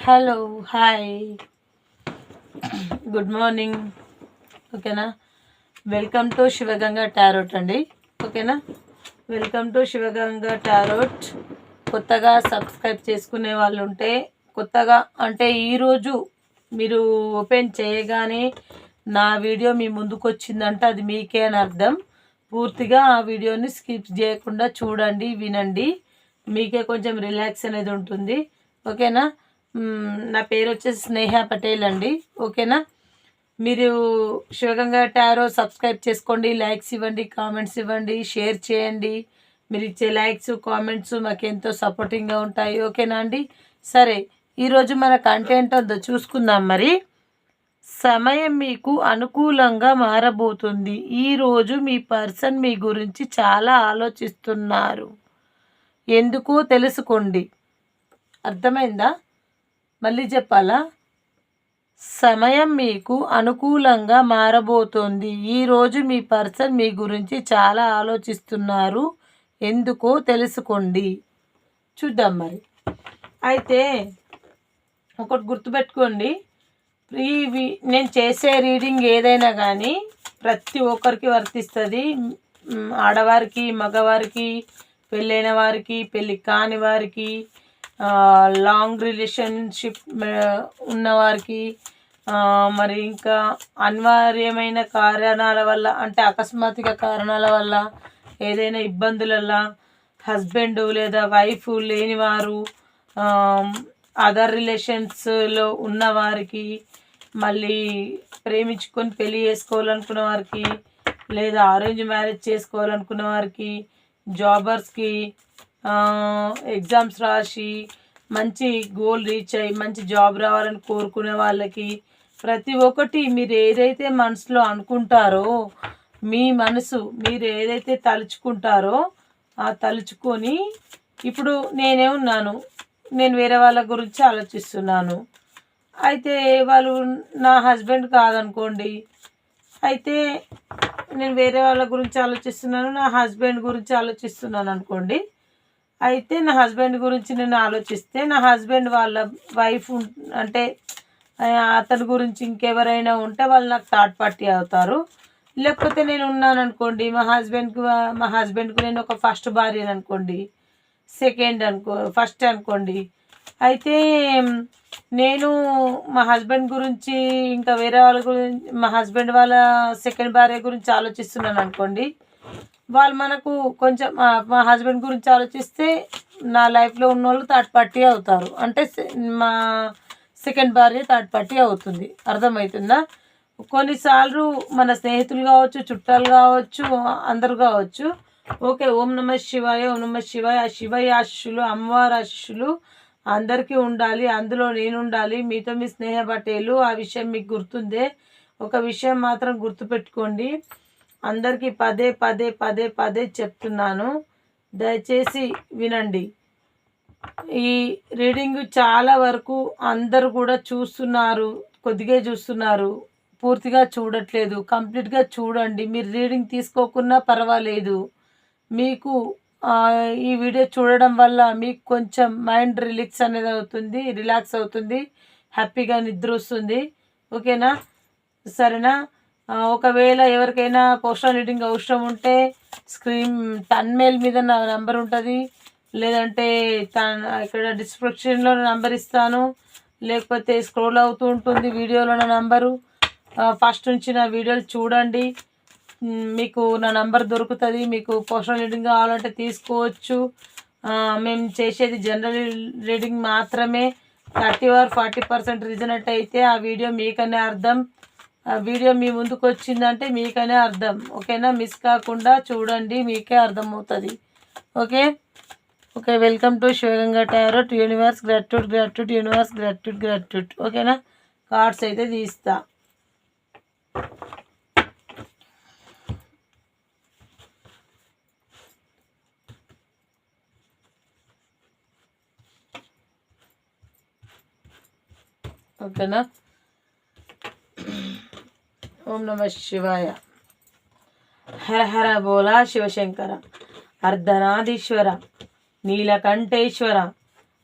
Hello, hi, good morning. ఓకేనా? Welcome to Shivaganga tarot అండి. ఓకేనా? Welcome to Shivaganga tarot. కొత్తగా సబ్స్క్రైబ్ చేసుకునే వాళ్ళు ఉంటే కొత్తగా అంటే ఈరోజు మీరు ఓపెన్ చేయగానే నా వీడియో మీ ముందుకు వచ్చిందంటే అది మీకే అని అర్థం. పూర్తిగా ఆ వీడియోని స్కిప్ చేయకుండా చూడండి, వినండి. మీకే కొంచెం రిలాక్స్ అనేది ఉంటుంది. ఓకేనా? నా పేరు వచ్చేసి స్నేహ పటేల్ అండి. ఓకేనా? మీరు శివగంగా టారో సబ్స్క్రైబ్ చేసుకోండి, లైక్స్ ఇవ్వండి, కామెంట్స్ ఇవ్వండి, షేర్ చేయండి. మీరు ఇచ్చే లైక్స్, కామెంట్స్ మాకు ఎంతో సపోర్టింగ్గా ఉంటాయి. ఓకేనా అండి? సరే, ఈరోజు మన కంటెంట్ అంతా చూసుకుందాం. మరి సమయం మీకు అనుకూలంగా మారబోతుంది. ఈరోజు మీ పర్సన్ మీ గురించి చాలా ఆలోచిస్తున్నారు. ఎందుకో తెలుసుకోండి. అర్థమైందా? మళ్ళీ చెప్పాలా? సమయం మీకు అనుకూలంగా మారబోతోంది. ఈరోజు మీ పర్సన్ మీ గురించి చాలా ఆలోచిస్తున్నారు. ఎందుకో తెలుసుకోండి. చూద్దాం మరి. అయితే ఒకటి గుర్తుపెట్టుకోండి, నేను చేసే రీడింగ్ ఏదైనా కానీ ప్రతి ఒక్కరికి వర్తిస్తుంది. ఆడవారికి, మగవారికి, పెళ్ళైన వారికి, పెళ్ళి కాని వారికి, లాంగ్ రిలేషన్షిప్ ఉన్నవారికి, మరి ఇంకా అనివార్యమైన కారణాల వల్ల అంటే అకస్మాత్తుగా కారణాల వల్ల ఏదైనా ఇబ్బందులల్ల హస్బెండ్ లేదా వైఫ్ లేనివారు, అదర్ రిలేషన్స్లో ఉన్నవారికి, మళ్ళీ ప్రేమించుకొని పెళ్ళి చేసుకోవాలనుకున్న వారికి, లేదా అరేంజ్ మ్యారేజ్ చేసుకోవాలనుకున్న వారికి, జాబర్స్కి, ఎగ్జామ్స్ రాసి మంచి గోల్ రీచ్ అయ్యి మంచి జాబ్ రావాలని కోరుకునే వాళ్ళకి, ప్రతి ఒక్కటి మీరు ఏదైతే మనసులో అనుకుంటారో, మీ మనసు మీరు ఏదైతే తలుచుకుంటారో ఆ తలుచుకొని, ఇప్పుడు నేనేమున్నాను, నేను వేరే వాళ్ళ గురించి ఆలోచిస్తున్నాను. అయితే వాళ్ళు నా హస్బెండ్ కాదనుకోండి. అయితే నేను వేరే వాళ్ళ గురించి ఆలోచిస్తున్నాను, నా హస్బెండ్ గురించి ఆలోచిస్తున్నాను అనుకోండి. అయితే నా హస్బెండ్ గురించి నేను ఆలోచిస్తే నా హస్బెండ్ వాళ్ళ వైఫ్ అంటే అతని గురించి ఇంకెవరైనా ఉంటే వాళ్ళు నాకు థర్డ్ పార్టీ అవుతారు. లేకపోతే నేను ఉన్నాను అనుకోండి, మా హస్బెండ్కు నేను ఒక ఫస్ట్ భార్య అనుకోండి, ఫస్ట్ అనుకోండి. అయితే నేను మా హస్బెండ్ గురించి ఇంకా వేరే వాళ్ళ గురించి, మా హస్బెండ్ వాళ్ళ సెకండ్ భార్య గురించి ఆలోచిస్తున్నాను అనుకోండి. వాళ్ళు మనకు కొంచెం మా హస్బెండ్ గురించి ఆలోచిస్తే నా లైఫ్లో ఉన్న వాళ్ళు థర్డ్ పార్టీ అవుతారు. అంటే మా సెకండ్ భార్య థర్డ్ పార్టీ అవుతుంది. అర్థమవుతుందా? కొన్నిసార్లు మన స్నేహితులు కావచ్చు, చుట్టాలు కావచ్చు, అందరు కావచ్చు. ఓకే, ఓం నమ శివాయ, ఓం నమ శివాయ. ఆ శివయ్య ఆశీస్సులు, అమ్మవారి ఆశీస్సులు అందరికీ ఉండాలి. అందులో నేను ఉండాలి. మీతో మీ స్నేహ పటేలు. ఆ విషయం మీకు గుర్తుందే. ఒక విషయం మాత్రం గుర్తుపెట్టుకోండి, అందరికీ పదే పదే పదే పదే చెప్తున్నాను, దయచేసి వినండి. ఈ రీడింగ్ చాలా వరకు అందరూ కూడా చూస్తున్నారు, కొద్దిగా చూస్తున్నారు, పూర్తిగా చూడట్లేదు. కంప్లీట్గా చూడండి. మీరు రీడింగ్ తీసుకోకున్నా పర్వాలేదు. మీకు ఈ వీడియో చూడడం వల్ల మీకు కొంచెం మైండ్ రిలాక్స్ అవుతుంది, హ్యాపీగా నిద్ర వస్తుంది. ఓకేనా? సరేనా? ఒకవేళ ఎవరికైనా పర్సనల్ రీడింగ్ అవసరం ఉంటే స్క్రీన్ టన్మేల్ మీద నా నెంబర్ ఉంటుంది, లేదంటే ఇక్కడ డిస్క్రిప్షన్లో నెంబర్ ఇస్తాను, లేకపోతే స్క్రోల్ అవుతూ ఉంటుంది వీడియోలో నా నంబరు. ఫస్ట్ నుంచి నా వీడియోలు చూడండి, మీకు నా నంబర్ దొరుకుతుంది. మీకు పర్సనల్ రీడింగ్ కావాలంటే తీసుకోవచ్చు. మేము చేసేది జనరల్ రీడింగ్ మాత్రమే. 30 or 40% రిజనెంట్ అయితే ఆ వీడియో మీకనే అర్థం. ఆ వీడియో మీ ముందుకు వచ్చిందంటే మీకనే అర్థం. ఓకేనా? మిస్ కాకుండా చూడండి, మీకే అర్థమవుతుంది. Okay okay welcome to Shivaganga tarot. Universe gratitude, gratitude, universe gratitude, gratitude. ఓకేనా? కార్డ్స్ అయితే తీస్తా. ఓకేనా? ఓం నమ శివాయ. హర హర బోలా శివశంకర. అర్ధనాదీశ్వర, నీలకంఠేశ్వర,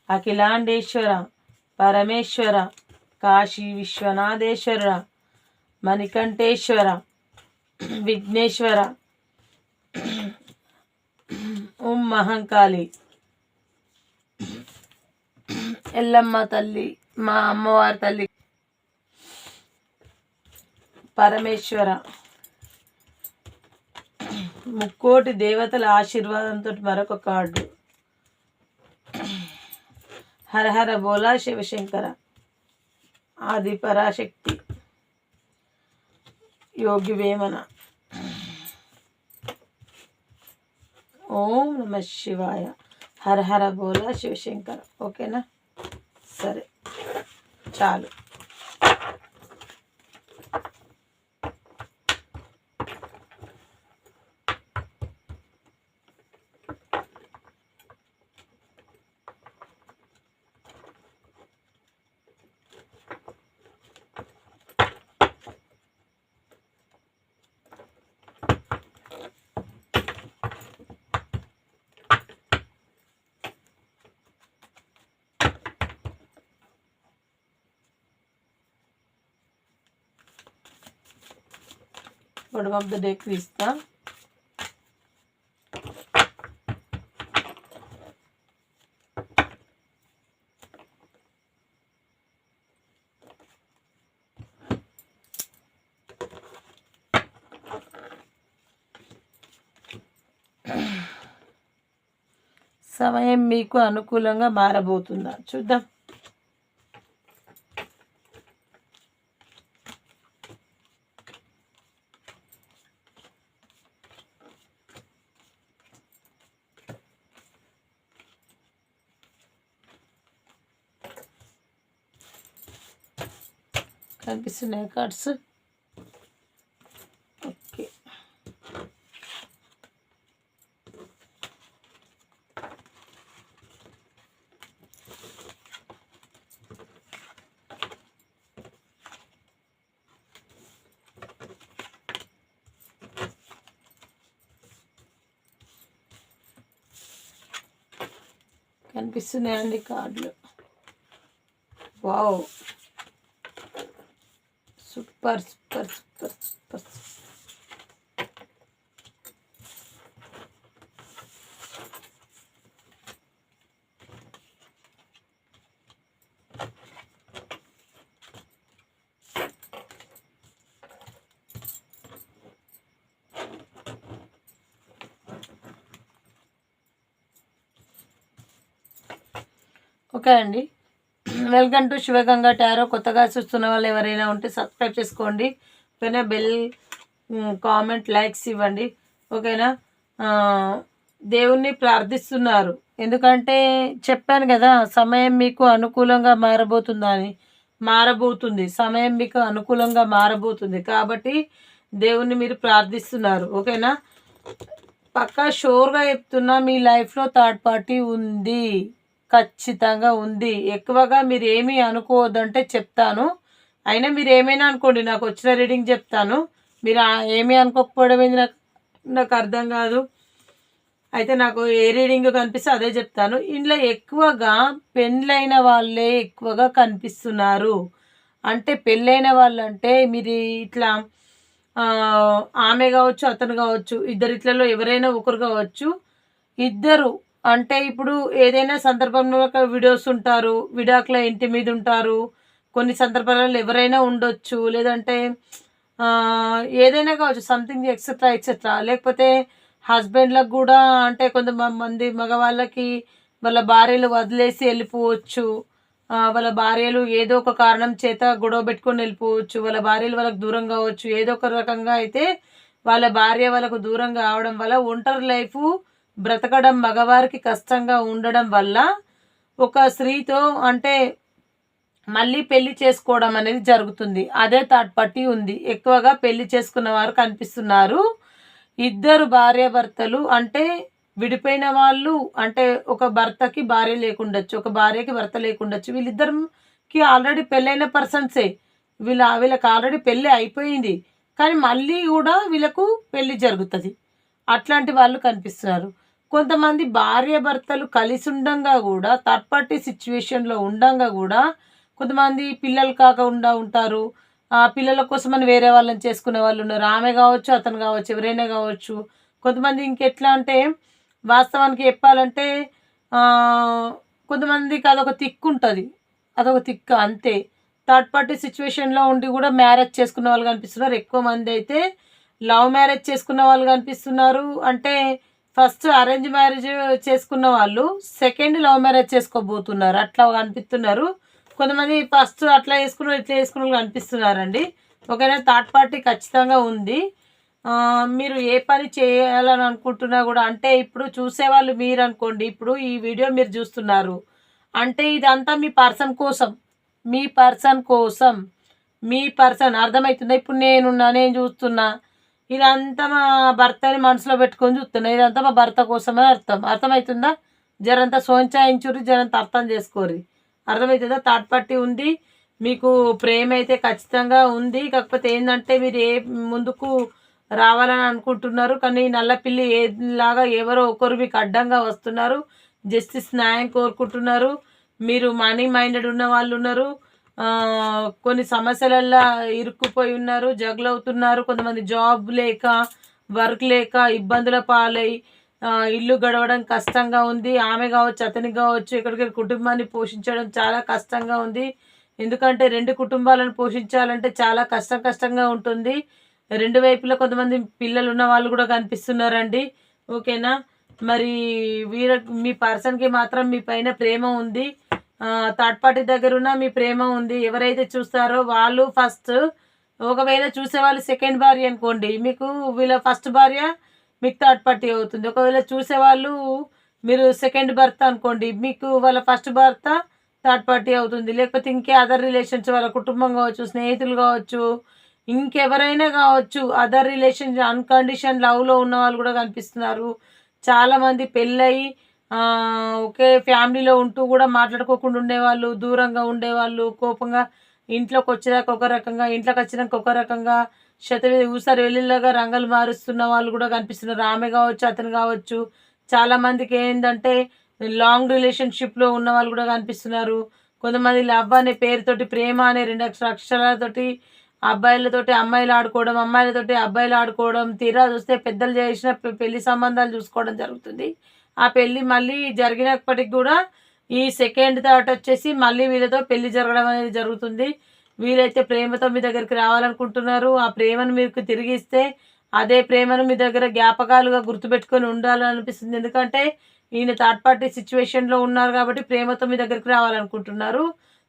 అఖిలాండేశ్వర, పరమేశ్వర, కాశీ విశ్వనాథేశ్వర, మణికంఠేశ్వర, విఘ్నేశ్వర, ఓం మహంకాళి, ఎల్లమ్మ తల్లి, మా అమ్మవారి తల్లి పరమేశ్వర, ముక్కోటి దేవతల ఆశీర్వాదంతో మరొక కార్డు. హరహర బోలా శివశంకర, ఆది పరాశక్తి, యోగి వేమన, ఓం నమ శివాయ, హరహర బోలా శివశంకర. ఓకేనా? సరే, చాలు. బాటమ్ ఆఫ్ ద డెక్ తీస్తా. సమయం మీకు అనుకూలంగా మారబోతుందా చూద్దాం. కనిపిస్తున్నాయి కార్డ్స్. ఓకే, కనిపిస్తున్నాయండి కార్డులు. Wow, super super super super. Okay అండి, వెల్కమ్ టు శివగంగా టారో. కొత్తగా చూస్తున్న వాళ్ళు ఎవరైనా ఉంటే సబ్స్క్రైబ్ చేసుకోండి. ఓకేనా? బెల్, కామెంట్, లైక్స్ ఇవ్వండి. ఓకేనా? దేవుణ్ణి ప్రార్థిస్తున్నారు, ఎందుకంటే చెప్పాను కదా సమయం మీకు అనుకూలంగా మారబోతుంది. సమయం మీకు అనుకూలంగా మారబోతుంది కాబట్టి దేవుణ్ణి మీరు ప్రార్థిస్తున్నారు. ఓకేనా? పక్కా షూర్గా చెప్తున్నా, మీ లైఫ్లో థర్డ్ పార్టీ ఉంది, ఖచ్చితంగా ఉంది. ఎక్కువగా మీరు ఏమీ అనుకోవద్దంటే చెప్తాను, అయినా మీరు ఏమైనా అనుకోండి, నాకు వచ్చిన రీడింగ్ చెప్తాను. మీరు ఏమీ అనుకోకపోవడం ఏంది నాకు అర్థం కాదు. అయితే నాకు ఏ రీడింగ్ కనిపిస్తే అదే చెప్తాను. ఇంట్లో ఎక్కువగా పెళ్ళైన వాళ్ళే ఎక్కువగా కనిపిస్తున్నారు. అంటే పెళ్ళైన వాళ్ళు అంటే మీరు ఇట్లా ఆమె కావచ్చు, అతను కావచ్చు, ఇద్దరిట్లలో ఎవరైనా ఒకరు కావచ్చు. ఇద్దరు అంటే ఇప్పుడు ఏదైనా సందర్భంలో వీడియోస్ ఉంటారు, విడాకుల ఇంటి మీద ఉంటారు. కొన్ని సందర్భాలలో ఎవరైనా ఉండొచ్చు, లేదంటే ఏదైనా కావచ్చు, సంథింగ్ ఎక్సెట్రా ఎక్సెట్రా. లేకపోతే హస్బెండ్లకు కూడా అంటే కొంతమంది మగవాళ్ళకి వాళ్ళ భార్యలు వదిలేసి వెళ్ళిపోవచ్చు. వాళ్ళ భార్యలు ఏదో ఒక కారణం చేత గొడవ పెట్టుకొని వెళ్ళిపోవచ్చు. వాళ్ళ భార్యలు వాళ్ళకు దూరం కావచ్చు. ఏదో ఒక రకంగా అయితే వాళ్ళ భార్య వాళ్ళకు దూరం కావడం వల్ల ఒంటరి లైఫ్ బ్రతకడం మగవారికి కష్టంగా ఉండడం వల్ల ఒక స్త్రీతో అంటే మళ్ళీ పెళ్లి చేసుకోవడం అనేది జరుగుతుంది. అదే థర్డ్ పార్టీ ఉంది. ఎక్కువగా పెళ్లి చేసుకున్న వారు కనిపిస్తున్నారు. ఇద్దరు భార్యాభర్తలు అంటే విడిపోయిన వాళ్ళు, అంటే ఒక భర్తకి భార్య లేకుండొచ్చు, ఒక భార్యకి భర్త లేకుండొచ్చు. వీళ్ళిద్దరికి ఆల్రెడీ పెళ్ళైన పర్సన్సే. వీళ్ళకి ఆల్రెడీ పెళ్ళి అయిపోయింది, కానీ మళ్ళీ కూడా వీళ్ళకు పెళ్ళి జరుగుతుంది. అట్లాంటి వాళ్ళు కనిపిస్తున్నారు. కొంతమంది భార్య భర్తలు కలిసి ఉండంగా కూడా థర్డ్ పార్టీ సిచ్యువేషన్లో ఉండంగా కూడా కొంతమంది పిల్లలు కాకుండా ఉంటారు. ఆ పిల్లల కోసమని వేరే వాళ్ళని చేసుకునే వాళ్ళు ఉన్నారు. ఆమె కావచ్చు, అతను కావచ్చు, ఎవరైనా కావచ్చు. కొంతమంది ఇంకెట్లా అంటే వాస్తవానికి చెప్పాలంటే కొంతమందికి అదొక తిక్కు ఉంటుంది, అదొక తిక్క అంతే. థర్డ్ పార్టీ సిచ్యువేషన్లో ఉండి కూడా మ్యారేజ్ చేసుకున్న వాళ్ళు కనిపిస్తున్నారు. ఎక్కువ మంది అయితే లవ్ మ్యారేజ్ చేసుకున్న వాళ్ళు కనిపిస్తున్నారు. అంటే ఫస్ట్ అరేంజ్ మ్యారేజ్ చేసుకున్న వాళ్ళు సెకండ్ లవ్ మ్యారేజ్ చేసుకోబోతున్నారు, అట్లా కనిపిస్తున్నారు. కొంతమంది ఫస్ట్ అట్లా చేసుకున్నారు, ఇట్లా చేసుకున్న వాళ్ళు కనిపిస్తున్నారండి. ఓకేనా, థర్డ్ పార్టీ ఖచ్చితంగా ఉంది. మీరు ఏ పని చేయాలని అనుకుంటున్నా కూడా, అంటే ఇప్పుడు చూసేవాళ్ళు మీరు అనుకోండి, ఇప్పుడు ఈ వీడియో మీరు చూస్తున్నారు అంటే ఇదంతా మీ పర్సన్ కోసం, మీ పర్సన్ కోసం, మీ పర్సన్ అర్థమవుతుందా? ఇప్పుడు నేను చూస్తున్నా, ఇదంతా మా భర్తని మనసులో పెట్టుకొని చూస్తున్నా, ఇదంతా మా భర్త కోసమని అర్థమవుతుందా? జరంతా సోంచాయించుర్రి, జరంతా అర్థం చేసుకోర్రి, అర్థమవుతుందా? థర్డ్ పార్టీ ఉంది, మీకు ప్రేమ అయితే ఖచ్చితంగా ఉంది. కాకపోతే ఏంటంటే మీరు ముందుకు రావాలని అనుకుంటున్నారు, కానీ నల్లపిల్లి ఏలాగా ఎవరో ఒకరు మీకు అడ్డంగా వస్తున్నారు. జస్టిస్ న్యాయం కోరుకుంటున్నారు. మీరు మనీ మైండెడ్ ఉన్న వాళ్ళు ఉన్నారు, కొన్ని సమస్యలల్లో ఇరుక్కుపోయి ఉన్నారు, జగలవుతున్నారు. కొంతమంది జాబ్ లేక, వర్క్ లేక ఇబ్బందుల పాలై ఇల్లు గడవడం కష్టంగా ఉంది. ఆమె కావచ్చు, అతనికి కావచ్చు, ఇక్కడికి కుటుంబాన్ని పోషించడం చాలా కష్టంగా ఉంది. ఎందుకంటే 2 కుటుంబాలను పోషించాలంటే చాలా కష్టంగా ఉంటుంది. 2 వైపులా కొంతమంది పిల్లలు ఉన్న వాళ్ళు కూడా కనిపిస్తున్నారండి. ఓకేనా, మరి మీ పర్సన్కి మాత్రం మీ పైన ప్రేమ ఉంది. థర్డ్ పార్టీ దగ్గర ఉన్న మీ ప్రేమ ఉంది. ఎవరైతే చూస్తారో వాళ్ళు ఫస్ట్, ఒకవేళ చూసేవాళ్ళు సెకండ్ భార్య అనుకోండి, మీకు వీళ్ళ ఫస్ట్ భార్య మీకు థర్డ్ పార్టీ అవుతుంది. ఒకవేళ చూసేవాళ్ళు మీరు సెకండ్ భర్త అనుకోండి, మీకు వాళ్ళ ఫస్ట్ భర్త థర్డ్ పార్టీ అవుతుంది. లేకపోతే ఇంకే అదర్ రిలేషన్స్, వాళ్ళ కుటుంబం కావచ్చు, స్నేహితులు కావచ్చు, ఇంకెవరైనా కావచ్చు, అదర్ రిలేషన్ అన్కండిషన్ లవ్లో ఉన్న వాళ్ళు కూడా కనిపిస్తున్నారు. చాలామంది పెళ్ళయి ఒకే ఫ్యామిలీలో ఉంటూ కూడా మాట్లాడుకోకుండా ఉండేవాళ్ళు, దూరంగా ఉండేవాళ్ళు, కోపంగా ఇంట్లోకి వచ్చేదాకా ఒక రకంగా, ఇంట్లోకి వచ్చినాక ఒక రకంగా, ఊసారి వెళ్ళిలాగా రంగులు మారుస్తున్న వాళ్ళు కూడా కనిపిస్తున్నారు. ఆమె కావచ్చు, అతను కావచ్చు. చాలామందికి ఏంటంటే లాంగ్ రిలేషన్షిప్లో ఉన్న వాళ్ళు కూడా కనిపిస్తున్నారు. కొంతమంది లవ్ అనే పేరుతోటి, ప్రేమ అనే 2 అక్షరాలతోటి అబ్బాయిలతోటి అమ్మాయిలు ఆడుకోవడం, అమ్మాయిలతోటి అబ్బాయిలు ఆడుకోవడం, తీరా చూస్తే పెద్దలు చేసిన పెళ్లి సంబంధాలు చూసుకోవడం జరుగుతుంది. ఆ పెళ్ళి మళ్ళీ జరిగినప్పటికి కూడా ఈ సెకండ్ థాట్ వచ్చేసి మళ్ళీ వీళ్ళతో పెళ్లి జరగడం అనేది జరుగుతుంది. వీలైతే ప్రేమతో మీ దగ్గరికి రావాలనుకుంటున్నారు. ఆ ప్రేమను మీకు తిరిగి ఇస్తే అదే ప్రేమను మీ దగ్గర జ్ఞాపకాలుగా గుర్తుపెట్టుకొని ఉండాలనిపిస్తుంది. ఎందుకంటే ఈయన థర్డ్ పార్టీ సిచ్యువేషన్లో ఉన్నారు కాబట్టి ప్రేమతో మీ దగ్గరికి రావాలనుకుంటున్నారు.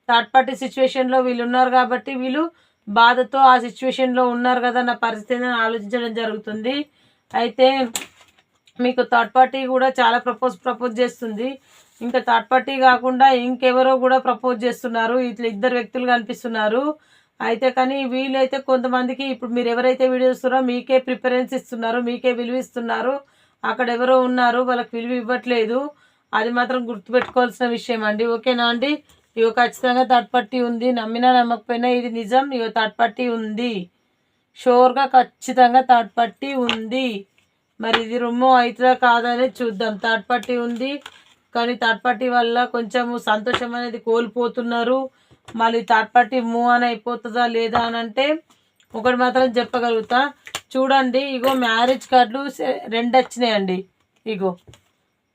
థర్డ్ పార్టీ సిచ్యువేషన్లో వీళ్ళు ఉన్నారు కాబట్టి వీళ్ళు బాధతో ఆ సిచ్యువేషన్లో ఉన్నారు కదా, నా పరిస్థితిని ఆలోచించడం జరుగుతుంది. అయితే మీకు థర్డ్ పార్టీ కూడా చాలా ప్రపోజ్ చేస్తుంది. ఇంకా థర్డ్ పార్టీ కాకుండా ఇంకెవరో కూడా ప్రపోజ్ చేస్తున్నారు. ఇట్లా 2 వ్యక్తులు కనిపిస్తున్నారు. అయితే కానీ వీళ్ళైతే కొంతమందికి, ఇప్పుడు మీరు ఎవరైతే వీడియో చూస్తున్నారో మీకే ప్రిఫరెన్స్ ఇస్తున్నారు, మీకే విలువ ఇస్తున్నారు. అక్కడ ఎవరో ఉన్నారు, వాళ్ళకి విలువ ఇవ్వట్లేదు. అది మాత్రం గుర్తుపెట్టుకోవాల్సిన విషయం అండి. ఓకేనా అండి? ఇగో ఖచ్చితంగా థర్డ్ పార్టీ ఉంది. నమ్మినా నమ్మకపోయినా ఇది నిజం. ఇగో థర్డ్ పార్టీ ఉంది, షూర్గా ఖచ్చితంగా థర్డ్ పార్టీ ఉంది. మరి ఇది రుమ్మో అవుతుందా కాదని చూద్దాం. థర్డ్ పార్టీ ఉంది, కానీ థర్డ్ పార్టీ వల్ల కొంచెము సంతోషం అనేది కోల్పోతున్నారు. మళ్ళీ థర్డ్ పార్టీ మూవ్ అని అయిపోతుందా లేదా అని అంటే ఒకటి మాత్రం చెప్పగలుగుతా. చూడండి, ఇగో మ్యారేజ్ కార్డులు 2 వచ్చినాయండి. ఇగో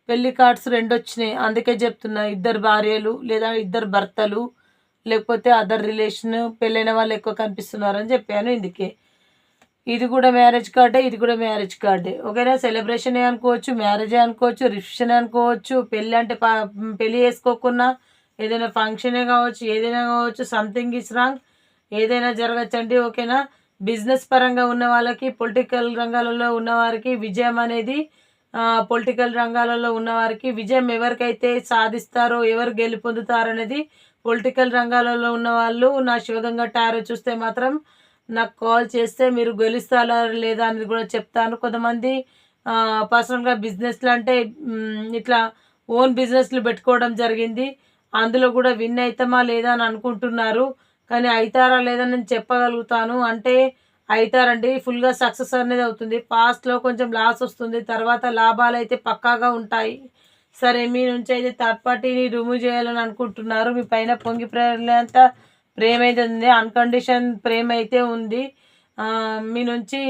పెళ్లి కార్డ్స్ 2 వచ్చినాయి. అందుకే చెప్తున్నా, 2 భార్యలు లేదా 2 భర్తలు, లేకపోతే అదర్ రిలేషన్ పెళ్ళైన వాళ్ళు ఎక్కువ కనిపిస్తున్నారని చెప్పాను. ఇందుకే ఇది కూడా మ్యారేజ్ కార్డే, ఇది కూడా మ్యారేజ్ కార్డే. ఓకేనా, సెలబ్రేషన్ అనుకోవచ్చు, మ్యారేజే అనుకోవచ్చు, రిసెప్షన్ అనుకోవచ్చు. పెళ్ళి అంటే పెళ్ళి చేసుకోకున్నా ఏదైనా ఫంక్షనే కావచ్చు, ఏదైనా కావచ్చు. సంథింగ్ ఇస్ రాంగ్, ఏదైనా జరగచ్చండి. ఓకేనా, బిజినెస్ పరంగా ఉన్న వాళ్ళకి, పొలిటికల్ రంగాలలో ఉన్నవారికి విజయం అనేది, పొలిటికల్ రంగాలలో ఉన్నవారికి విజయం ఎవరికైతే సాధిస్తారో, ఎవరు గెలుపొందుతారనేది పొలిటికల్ రంగాలలో ఉన్న వాళ్ళు నా శివగంగా టారో చూస్తే మాత్రం నాకు కాల్ చేస్తే మీరు గెలుస్తారా లేదా అనేది కూడా చెప్తాను. కొంతమంది పర్సనల్గా బిజినెస్లు అంటే ఇట్లా ఓన్ బిజినెస్లు పెట్టుకోవడం జరిగింది. అందులో కూడా విన్ అవుతామా లేదా అని అనుకుంటున్నారు, కానీ అవుతారా లేదా నేను చెప్పగలుగుతాను. అంటే అవుతారండి. ఫుల్గా సక్సెస్ అనేది అవుతుంది. పాస్ట్లో కొంచెం లాస్ వస్తుంది, తర్వాత లాభాలు అయితే పక్కాగా ఉంటాయి. సరే, మీ నుంచి అయితే థర్డ్ పార్టీని రిమూవ్ చేయాలని అనుకుంటున్నారు. మీ పైన పొంగి ప్రేరేంత ప్రేమ అయితే ఉంది, అన్కండిషన్ ప్రేమ అయితే ఉంది. మీ నుంచి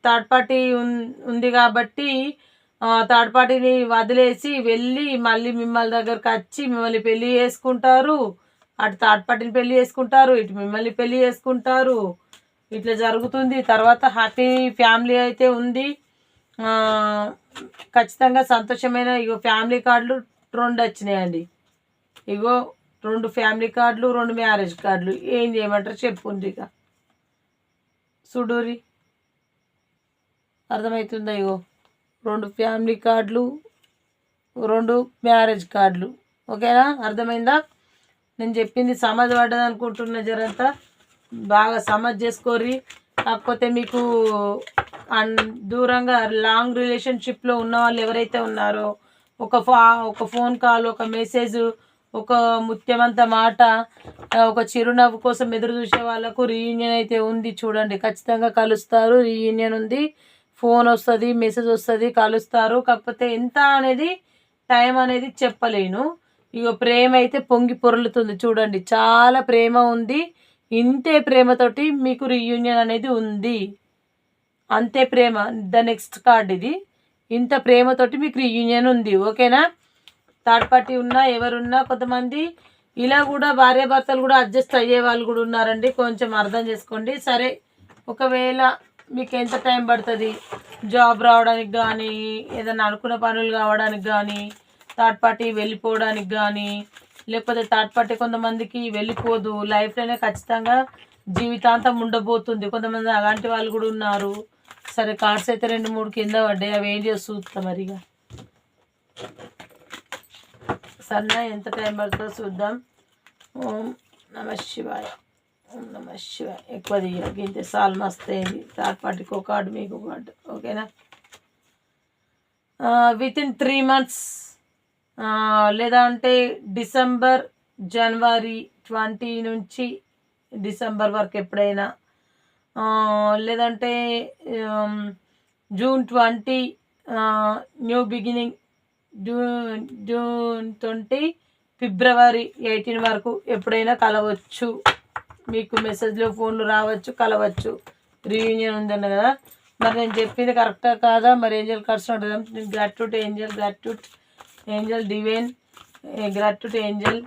థర్డ్ పార్టీ ఉంది కాబట్టి థర్డ్ పార్టీని వదిలేసి వెళ్ళి మళ్ళీ మిమ్మల్ని దగ్గరకు వచ్చి మిమ్మల్ని పెళ్లి చేసుకుంటారు. అటు థర్డ్ పార్టీని పెళ్లి చేసుకుంటారు, ఇటు మిమ్మల్ని పెళ్లి చేసుకుంటారు. ఇట్లా జరుగుతుంది. తర్వాత హ్యాపీ ఫ్యామిలీ అయితే ఉంది. ఖచ్చితంగా సంతోషమైన ఇగో ఫ్యామిలీ కార్డులు 2 వచ్చినాయండి. ఇగో 2 ఫ్యామిలీ కార్డులు, 2 మ్యారేజ్ కార్డులు. ఏం చేయమంటారు చెప్పుండ్రి. ఇక సుడూరి అర్థమవుతుందా? ఇగో 2 ఫ్యామిలీ కార్డులు, 2 మ్యారేజ్ కార్డులు. ఓకేనా? అర్థమైందా? నేను చెప్పింది సమజ్ పడ్డది అనుకుంటున్నా. జరంతా బాగా సమజ్ చేసుకోర్రి. కాకపోతే మీకు దూరంగా లాంగ్ రిలేషన్షిప్లో ఉన్న వాళ్ళు ఎవరైతే ఉన్నారో ఒక ఫోన్ కాల్, ఒక మెసేజ్, ఒక ముత్యమంత మాట, ఒక చిరునవ్వు కోసం ఎదురు చూసే వాళ్ళకు రీయూనియన్ అయితే ఉంది. చూడండి, ఖచ్చితంగా కలుస్తారు. రీయూనియన్ ఉంది. ఫోన్ వస్తుంది, మెసేజ్ వస్తుంది, కలుస్తారు. కాకపోతే ఎంత అనేది టైం అనేది చెప్పలేను. ఇక ప్రేమ అయితే పొంగి పొరులుతుంది. చూడండి, చాలా ప్రేమ ఉంది. ఇంతే ప్రేమతోటి మీకు రీయూనియన్ అనేది ఉంది. అంతే ప్రేమ. ద నెక్స్ట్ కార్డ్ ఇది. ఇంత ప్రేమతోటి మీకు రీయూనియన్ ఉంది. ఓకేనా? థర్డ్ పార్టీ ఉన్నా ఎవరున్నా కొంతమంది ఇలా కూడా భార్యాభర్తలు కూడా అడ్జస్ట్ అయ్యే వాళ్ళు కూడా ఉన్నారండి. కొంచెం అర్థం చేసుకోండి. సరే, ఒకవేళ మీకు ఎంత టైం పడుతుంది జాబ్ రావడానికి కానీ, ఏదైనా అనుకున్న పనులు కావడానికి కానీ, థర్డ్ పార్టీ వెళ్ళిపోవడానికి కానీ, లేకపోతే థర్డ్ పార్టీ కొంతమందికి వెళ్ళిపోదు, లైఫ్లోనే ఖచ్చితంగా జీవితాంతం ఉండబోతుంది. కొంతమంది అలాంటి వాళ్ళు కూడా ఉన్నారు. సరే, కార్డ్స్ అయితే 2-3 కింద పడ్డాయి. అవి ఏం చేసి చూస్తాం మరిగా. సరేనా? ఎంత టైం పడుతుందో చూద్దాం. ఓం నమ శివాయ, ఓం నమ శివాయ. ఎక్కువ దిగింతే సాల్ మస్త్ అయింది. థర్డ్ పార్టీకి ఒక కార్డు, మీకు ఒక కార్డు. ఓకేనా? వితిన్ 3 months లేదా అంటే జనవరి 20 నుంచి డిసెంబర్ వరకు ఎప్పుడైనా, లేదంటే జూన్ 20 న్యూ బిగినింగ్, జూన్ 20 ఫిబ్రవరి 18 వరకు ఎప్పుడైనా కలవచ్చు. మీకు మెసేజ్లో ఫోన్లు రావచ్చు, కలవచ్చు. రీయూనియన్ ఉందన్న కదా. మరి నేను చెప్పింది కరెక్టా కాదా? మరి ఏంజల్ కార్డ్స్ ఉంటుంది. Gratitude angel, gratitude angel, divine gratitude angel.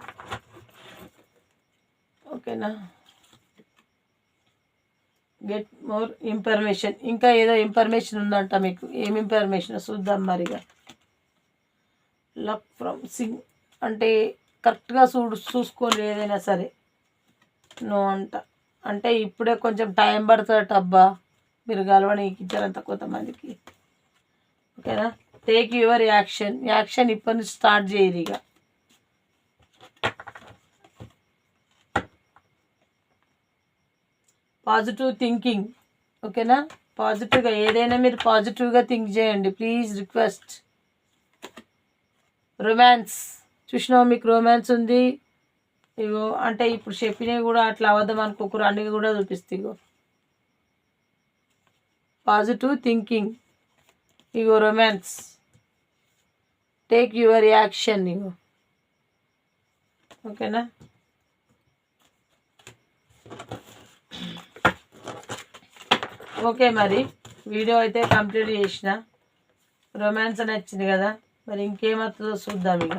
ఓకేనా? Get more information. ఇంకా ఏదో ఇన్ఫర్మేషన్ ఉందంట మీకు. ఏం ఇన్ఫర్మేషన్ చూద్దాం మరిగా. లక్ ఫ్రమ్ సింగ్ అంటే కరెక్ట్గా చూసుకోండి ఏదైనా సరే. నో అంటే ఇప్పుడే కొంచెం టైం పడుతుందట. అబ్బా, మీరు కలవడానికి ఇచ్చారంత కొంతమందికి. ఓకేనా? టేక్ యువర్ యాక్షన్ ఇప్పటి నుంచి స్టార్ట్ చేయరు. ఇక పాజిటివ్ థింకింగ్. ఓకేనా? పాజిటివ్గా ఏదైనా మీరు పాజిటివ్గా థింక్ చేయండి ప్లీజ్, రిక్వెస్ట్. రొమాన్స్ చూసినావు, మీకు రొమాన్స్ ఉంది. ఇగో అంటే ఇప్పుడు చెప్పినవి కూడా అట్లా అవద్దాం అనుకోకూడదు, అన్ని కూడా చూపిస్తాయి. Ego positive thinking, ego romance, take your action. Ego ఓకేనా? ఓకే, మరి వీడియో అయితే కంప్లీట్ చేసిన. రొమాన్స్ అని వచ్చింది కదా, మరి ఇంకేమవుతుందో చూద్దాం. ఇక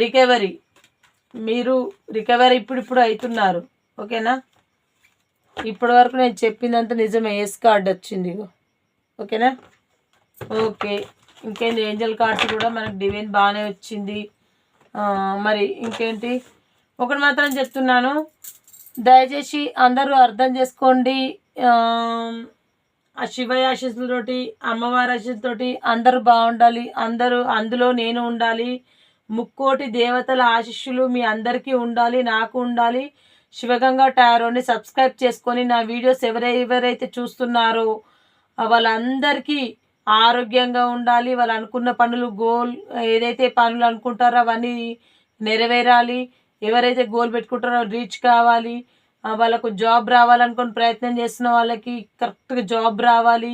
రికవరీ, మీరు రికవరీ ఇప్పుడు అవుతున్నారు. ఓకేనా? ఇప్పటి వరకు నేను చెప్పిందంతా నిజమే. ఎస్ కార్డ్ వచ్చింది. ఇగో ఓకేనా? ఓకే, ఇంకేంటి? ఏంజల్ కార్డ్స్ కూడా మనకు డివైన్ బాగానే వచ్చింది. మరి ఇంకేంటి? ఒకటి మాత్రం చెప్తున్నాను, దయచేసి అందరూ అర్థం చేసుకోండి. ఆ శివయ్య ఆశీస్సులతోటి, అమ్మవారి ఆశీస్సులతోటి అందరూ బాగుండాలి. అందులో నేను ఉండాలి. ముక్కోటి దేవతల ఆశీస్సులు మీ అందరికీ ఉండాలి, నాకు ఉండాలి. శివగంగా టారోని సబ్స్క్రైబ్ చేసుకొని నా వీడియోస్ ఎవరైతే చూస్తున్నారో వాళ్ళందరికీ ఆరోగ్యంగా ఉండాలి. వాళ్ళు అనుకున్న పనులు, ఏదైతే పనులు అనుకుంటారో అవన్నీ నెరవేరాలి. ఎవరైతే గోల్ పెట్టుకుంటారో రీచ్ కావాలి. వాళ్ళకు జాబ్ రావాలనుకుని ప్రయత్నం చేస్తున్న వాళ్ళకి కరెక్ట్గా జాబ్ రావాలి.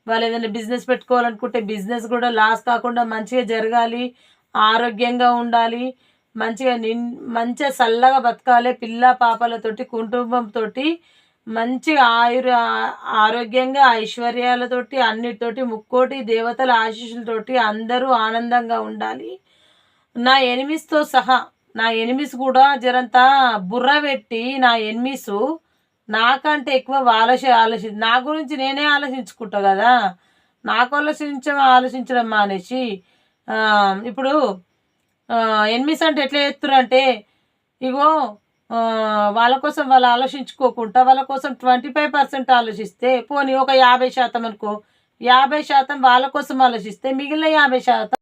వాళ్ళు ఏదైనా బిజినెస్ పెట్టుకోవాలనుకుంటే బిజినెస్ కూడా లాస్ కాకుండా మంచిగా జరగాలి. ఆరోగ్యంగా ఉండాలి. మంచిగా చల్లగా బతకాలి. పిల్ల పాపలతోటి కుటుంబంతో మంచిగా ఆరోగ్యంగా ఐశ్వర్యాలతోటి అన్నిటితోటి ముక్కోటి దేవతల ఆశీస్సులతోటి అందరూ ఆనందంగా ఉండాలి. నా ఎనిమిస్తో సహా నా ఎనిమిస్ కూడా జరంతా బుర్ర పెట్టి నా ఎనిమిస్ నాకంటే ఎక్కువ నా గురించి నేనే ఆలోచించుకుంటా కదా. నాకు ఆలోచించడం మానేసి ఇప్పుడు ఎనిమిస్ అంటే ఎట్లా చేస్తున్నారు అంటే ఇగో వాళ్ళ కోసం వాళ్ళు ఆలోచించుకోకుండా వాళ్ళ కోసం 25% ఆలోచిస్తే పోనీ ఒక 50% అనుకో, 50% వాళ్ళ కోసం ఆలోచిస్తే మిగిలిన 50%